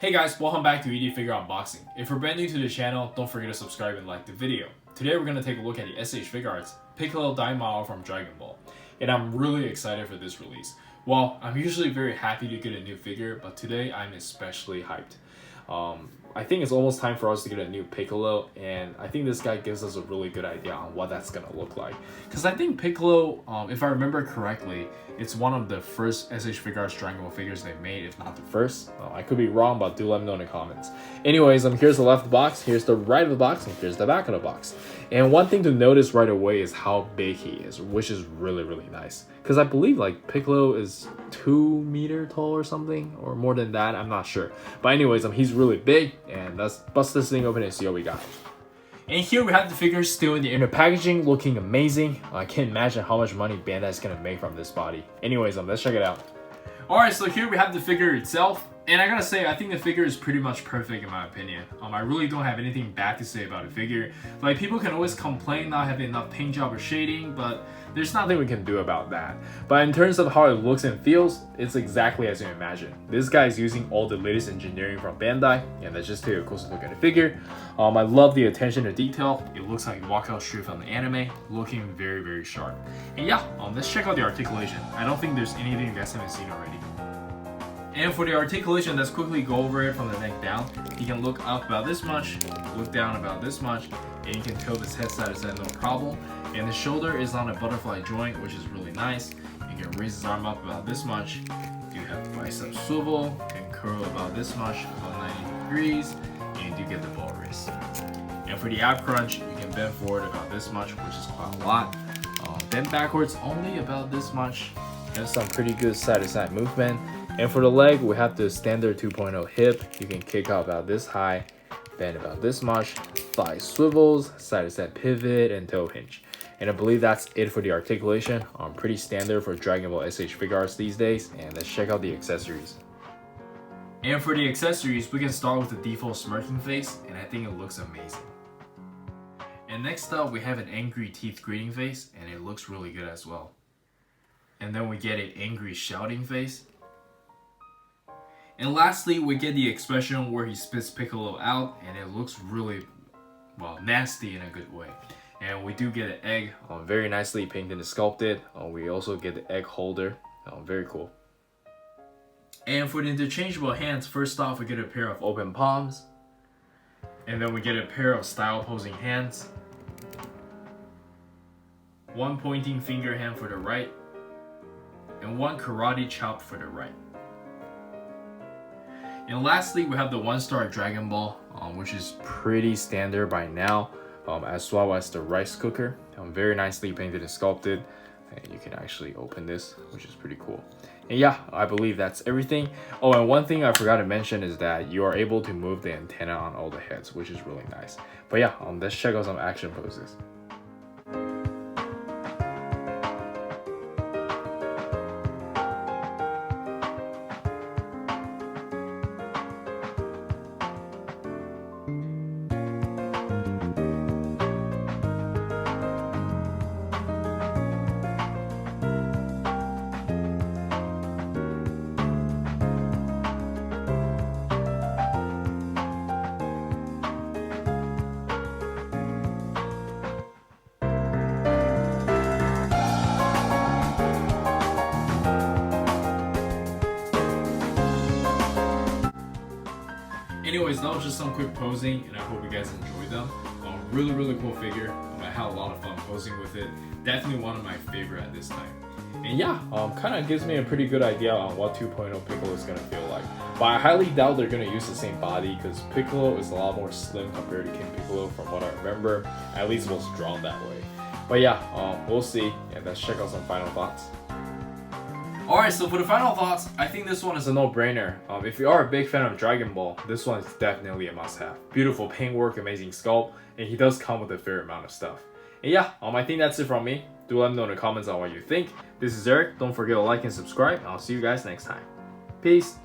Hey guys, welcome back to ED Figure Unboxing. If you're brand new to the channel, don't forget to subscribe and like the video. Today we're going to take a look at the S.H.Figuarts Piccolo Die model from Dragon Ball. And I'm really excited for this release. Well, I'm usually very happy to get a new figure, but today I'm especially hyped. I think it's almost time for us to get a new Piccolo, and I think this guy gives us a really good idea on what that's gonna look like. Because I think Piccolo, if I remember correctly, it's one of the first S.H.Figuarts Dragon Ball figures they made, if not the first. I could be wrong, but do let me know in the comments. Anyways, here's the left of the box, here's the right of the box, and here's the back of the box. And one thing to notice right away is how big he is, which is really nice. Because I believe like Piccolo is 2 meters tall or something, or more than that, I'm not sure. But anyways, he's really big, and let's bust this thing open and see what we got. And here we have the figure still in the inner packaging, looking amazing. I can't imagine how much money Bandai's gonna make from this body. Anyways, let's check it out. Alright, so here we have the figure itself. And I gotta say, I think the figure is pretty much perfect in my opinion. I really don't have anything bad to say about the figure. Like, people can always complain not having enough paint job or shading, but there's nothing we can do about that. But in terms of how it looks and feels, it's exactly as you imagine. This guy is using all the latest engineering from Bandai, and let's just take a closer look at the figure. I love the attention to detail. It looks like it walked out straight from the anime, looking very sharp. And yeah, let's check out the articulation. I don't think there's anything you guys haven't seen already. And for the articulation, let's quickly go over it from the neck down. You can look up about this much, look down about this much, and you can tilt his head side to side no problem. And the shoulder is on a butterfly joint, which is really nice. You can raise his arm up about this much. You have the bicep swivel, and curl about this much, about 90 degrees, and you do get the ball wrist. And for the ab crunch, you can bend forward about this much, which is quite a lot. Bend backwards only about this much. And some pretty good side to side movement. And for the leg, we have the standard 2.0 hip. You can kick out about this high, bend about this much, thigh swivels, side to side pivot, and toe hinge. And I believe that's it for the articulation. Pretty standard for Dragon Ball S.H.Figuarts these days. And let's check out the accessories. And for the accessories, we can start with the default smirking face, and I think it looks amazing. And next up, we have an angry teeth gritting face, and it looks really good as well. And then we get an angry shouting face. And lastly, we get the expression where he spits Piccolo out, and it looks really, well, nasty in a good way. And we do get an egg, very nicely painted and sculpted. We also get the egg holder, very cool. And for the interchangeable hands, first off, we get a pair of open palms. And then we get a pair of style posing hands. One pointing finger hand for the right. And one karate chop for the right. And lastly, we have the 1-star Dragon Ball, which is pretty standard by now, as well as the rice cooker. Very nicely painted and sculpted, and you can actually open this, which is pretty cool. And yeah, I believe that's everything. Oh, and one thing I forgot to mention is that you are able to move the antenna on all the heads, which is really nice. But yeah, let's check out some action poses. Anyways, that was just some quick posing, and I hope you guys enjoyed them. Really cool figure. I had a lot of fun posing with it. Definitely one of my favorite at this time. And yeah, kind of gives me a pretty good idea on what 2.0 Piccolo is going to feel like. But I highly doubt they're going to use the same body, because Piccolo is a lot more slim compared to King Piccolo from what I remember. At least it was drawn that way. But yeah, we'll see. And let's check out some final thoughts. Alright, so for the final thoughts, I think this one is a no-brainer. If you are a big fan of Dragon Ball, this one is definitely a must-have. Beautiful paintwork, amazing sculpt, and he does come with a fair amount of stuff. And yeah, I think that's it from me. Do let me know in the comments on what you think. This is Eric. Don't forget to like and subscribe, and I'll see you guys next time. Peace!